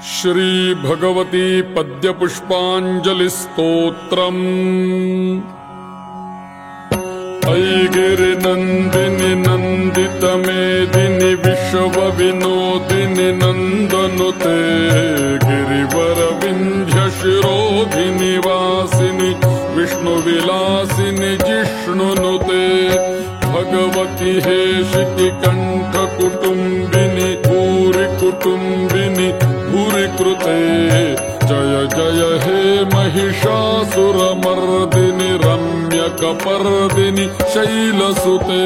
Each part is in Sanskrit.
श्री भगवती पद्यपुष्पाञ्जलि स्तोत्रम्। ऐगिरिनन्दिनि नन्दितमेदिनि विश्वविनोदिनि नन्दनुते गिरिवरविन्ध्यशिरोधिनि वासिनि विष्णुविलासिनि जिष्णुनुते भगवति हेशितिकण्ठकुटुम्बिनि भूरि कुटुम्बिनि भूरि कृते जय जय हे महिषासुरमर्दिनि रम्यकपर्दिनि शैलसुते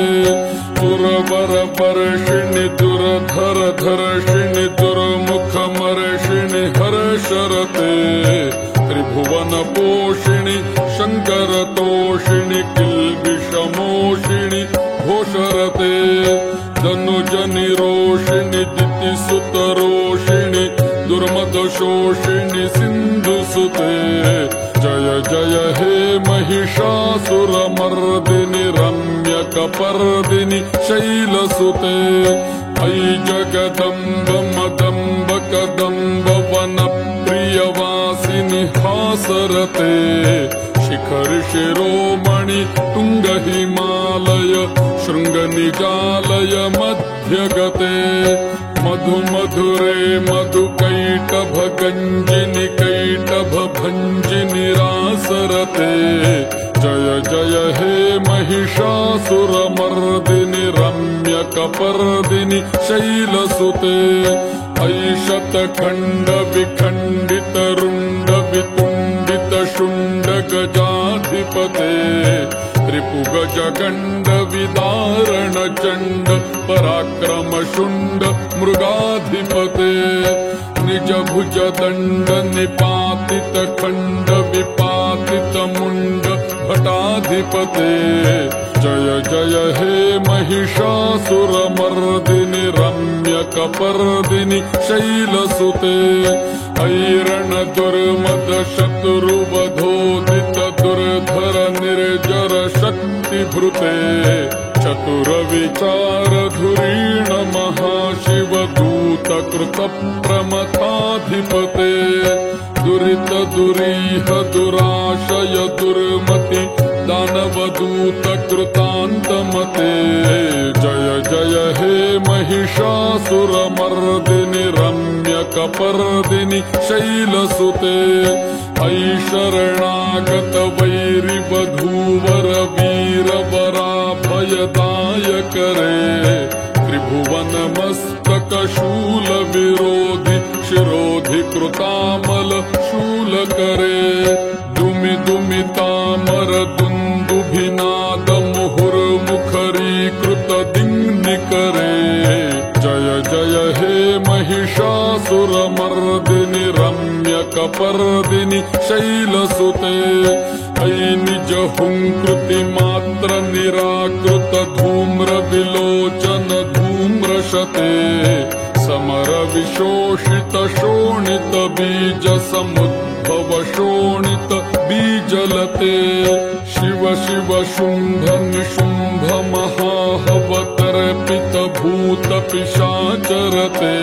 दुरवरवर्षिणि दुरधरधर्षिणि दुर्मुखमर्षिणि हर्षरते त्रिभुवनपोषिणि शङ्करतोषिणि किल्बिषमोषिणि घोषरते धनुजनिरोषिणि दितिसुतरोषिणि दुर्मदशोषिणि सिन्धुसुते जय जय हे महिषासुरमर्दिनि रम्यकपर्दिनि शैलसुते अयि जगदम्ब मदम्ब कदम्ब वनप्रियवासिनि हासरते शिखर शिरोमणि तुंग हिमालय शृंगनिजालय मध्यगते मधु मधुरे मधुकैटभ गंजिनि कैटभ भंजिनि रासरते जय जय हे महिषासुरमर्दिनि रम्यकपर्दिनि शैलसुते ऐशतखण्ड विखण्डित रुण्ड वितुण्डित शुण्ड गजाधिपते त्रिपुगज गण्ड विदारण चण्ड पराक्रम शुण्ड मृगाधिपते निज भुज दण्ड निपातित खण्ड विपातित मुण्ड भटाधिपते जय जय हे महिषासुरमर्दिनि रम्यकपर्दिनि शैलसुते ऐरण दुर्मद शत्रुवधोदित दुर्धर निर्जर शक्तिभृते चतुर विचार धुरीण महाशिव दूत कृत प्रमथाधिपते दुरित दुरीह दुराशय दुर्मति दानवदूत कृतान्तमते जय जय हे महिषासुरमर्दिनि रम्यकपर्दिनि शैलसुते अयि शरणागत वैरिवधूवर वीरवराभयदायक रे त्रिभुवन मस्तक शूल विरोधि शिरोधि कृतामल शूल करे दुमि दुमि तामर दुन्दुभिनाद मुहुर्मुखरीकृत दिङ्नि करे जय जय हे महिषासुरमर्दिनि रम्यकपर्दिनि शैलसुते अयि निज हुंकृति मात्र निराकृत धूम्र विलोचन धूम्रशते समर विशोषित शोणित बीज समुद्भव शोणित बीजलते शिव शिव शुंभ निशुंभ महाहवतर्पित भूत पिशाचरते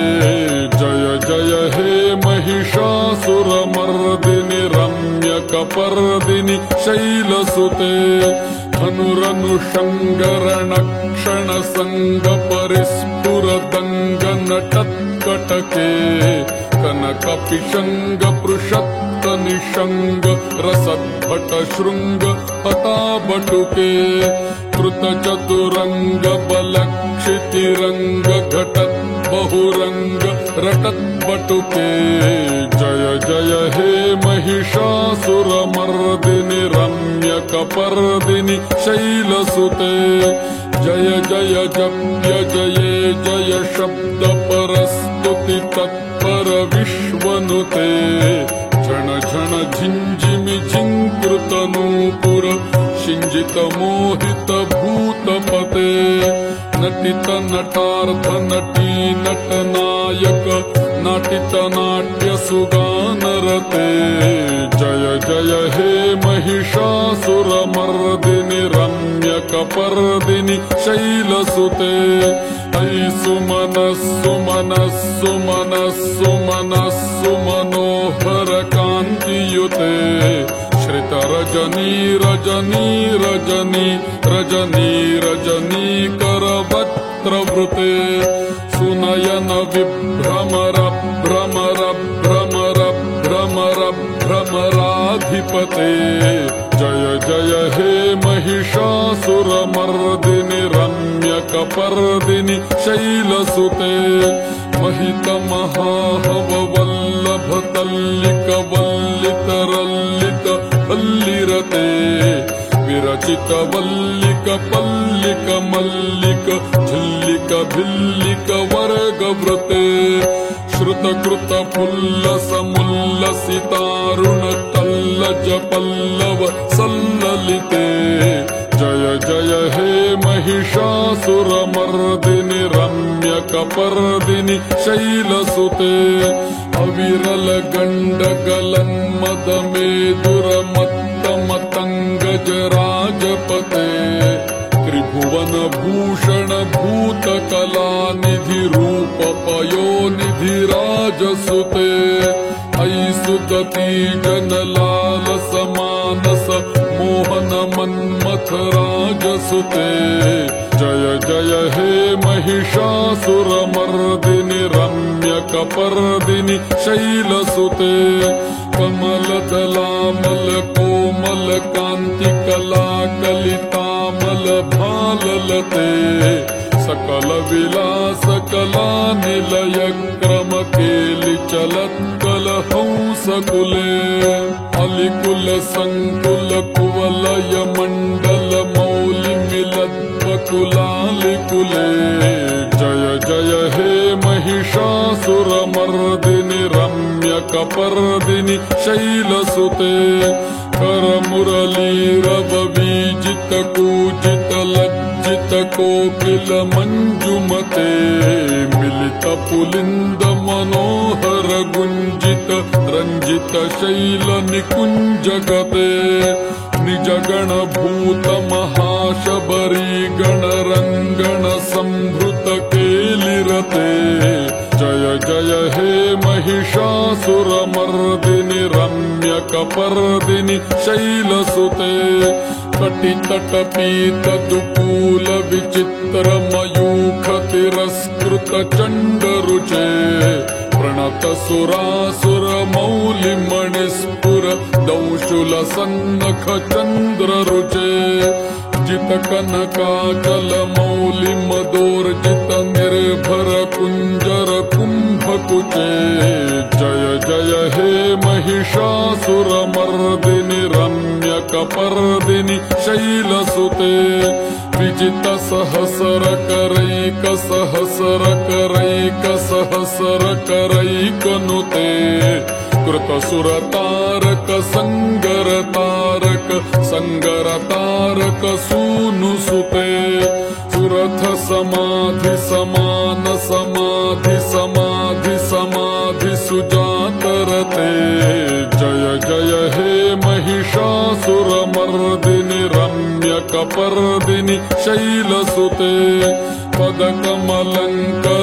जय जय हे महिषासुरमर्दिनि रम्यकपर्दिनि शैलसुते धनुरनुषङ्गरणक्षण संग परिस्फुर दंग नटत्कटके कनक पिशंग पृषत्त निशंग रसद्भट शृंग हताबटुके कृत चतुरंग बलक्षितिरंग घटत् बहुरंग रटत्बटुके जय जय हे महिषासुरमर्दिनि रम्यकपर्दिनि शैलसुते जय जय जप्य जये जय शब्द परस्तुति तत्पर विश्वनुते झण झण झिंझिमि झिंकृत नूपुर शिंजित मोहित भूतपते नटित नटार्थ नटी नटनायक नाटित नाट्य सुगानरते जय जय हे महिषासुरमर्दिनि रम्य रम्यकपर्दिनि शैलसुते अयि सुमनस्सु मनस्सु मनस्सु मनस्सु मनोहर कान्तियुते श्रितरजनी रजनी रजनी रजनी रजनी करवक्त्रवृते सुनयन विभ्रमर भ्रमर भ्रमर भ्रमर भ्रमराधिपते जय जय हे महिषासुरमर्दिनि रम्यकपर्दिनि शैलसुते महितमहाहववल्लभ तल्लिकवल्लितरल्लित हल्लिरते विरचित वल्लिक पल्लिक मल्लिक झिल्लिक भिल्लिक वर्गवृते श्रुतकृत फुल्लसमुल्लसितारुण तल्लज पल्लव सल्ललिते जय जय हे महिषासुरमर्दिनि रम्यकपर्दिनि शैलसुते अविरल गण्डगलन्मदमेदुरमत्तमतङ्गजराजपते त्रिभुवन भूषण भूतकलानिधि रूप पयोनिधि राजसुते अयि सुदती जनलालस मानस मोहन मन्मथ राजसुते जय जय हे महिषासुरमर्दिनि रम्यकपर्दिनि शैलसुते कमलदलामल कोमल कान्तिकला कलितामल भाललते सकल विलास कला निलय क्रम केलि चलत्कल हंसकुले अलिकुल संकुल कुवलय मंडल मौलि मिलद्वकुलालिकुले जय जय हे महिषासुरमर्दिनि रम्यकपर्दिनि शैलसुते करमुरलीरववीजित कूजित लज्जित कोकिल मंजुमते मिलित पुलिंद मनोहर गुंजित रंजित शैल निकुंजगते निज गण भूत महाशबरी गण रंगण संभृत केलिरते जय जय हे महिषासुरमर्दिनि रम्यकपर्दिनि शैलसुते कटितट पीत दुकूल विचित्र मयूख तिरस्कृत चंडरुचे प्रणत सुरासुर मौलि मणिस्फुर दंशुल सन्नख चंद्र रुचे जित कनकाचल मौलि मदोर्जित निर्भर कुंजर कुंभकुचे जय जय हे महिषासुरमर्दिनि रम्यकपर्दिनि शैलसुते विजित सहस्र करैक सहस्र करैक सहस्र करैक नुते कृत सुर तारक संगर तारक संगर तारक सूनुसुते सुरथ समाधि समान समाधि समाधि समाधि सुजातरते जय जय हे महिषासुरमर्दिनि रम्यकपर्दिनि शैलसुते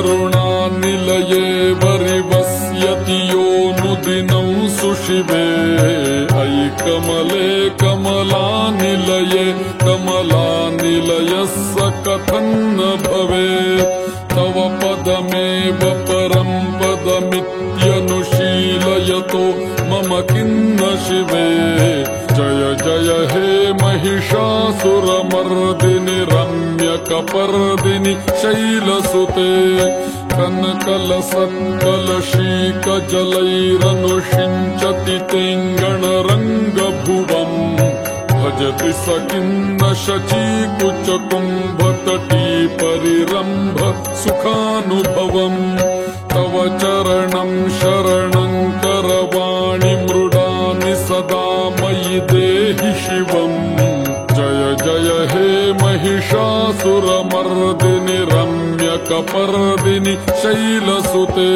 पदकमलङ्करुणानिलये वरिवस्यति यो नुदिनं सुशिवे अयि कमले कमलानिलये कमलानिलयः कथन्न भवेत् तव पदमेव परं पदमित्यनुशीलयतो मम किन्न शिवे जय जय हे महिषासुरमर्दिनि रम्यकपर्दिनि शैलसुते कनकलसत्कलशीकजलैरनुषिञ्चति तेङ्गणरङ्गभुवम् भजति स किन्न शचीकुचकुम्भतटी परिरम्भ सुखानुभवम् तव चरणं शरणं करवाणि मृडानि सदा मयि देहि शिवम् जय जय हे महिषासुरमर्दिनि रम्यकपर्दिनि शैलसुते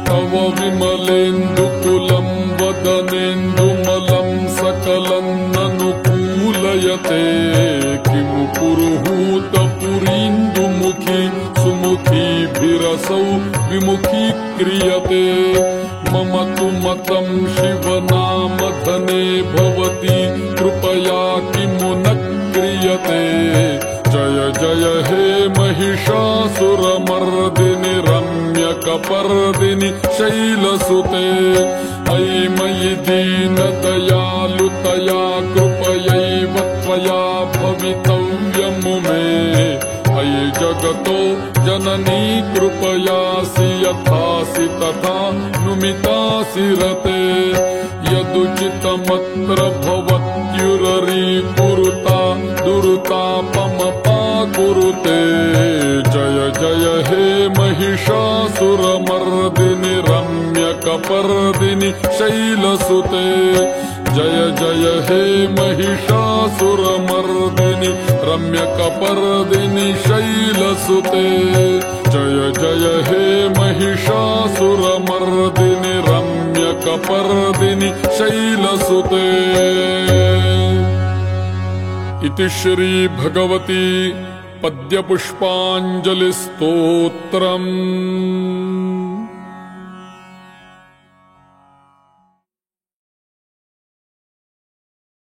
तव विमलेन्दुकुलं वदनेन्दुमलं सकलं ननुकूलय क्रियते किमु पुरुहूतपुरीन्दुमुखी सुमुखीभिरसौ विमुखी क्रियते मम तु मतं शिवनामधने भवति कृपया किमु न क्रियते जय जय हे महिषासुरमर्दिनि रम्यकपर्दिनि शैलसुते अयि मयि दीनदयालुतया कृपयैव त्वया भवितव्यमु मे अयि जगतो जननी कृपयासि यथासि तथा नुमितासि रते यदुचितमत्र भवत्युररीकुरुता दुरुतापमपा कुरुते जय जय हे महिषासुरमर्दिनि रम्यकपर्दिनि शैलसुते जय जय हे महिषासुरमर्दिनि रम्यकपर्दिनि शैलसुते जय जय हे महिषासुरमर्दिनि रम्यकपर्दिनि शैलसुते। इति श्री भगवती पद्यपुष्पाञ्जलिस्तोत्रम्।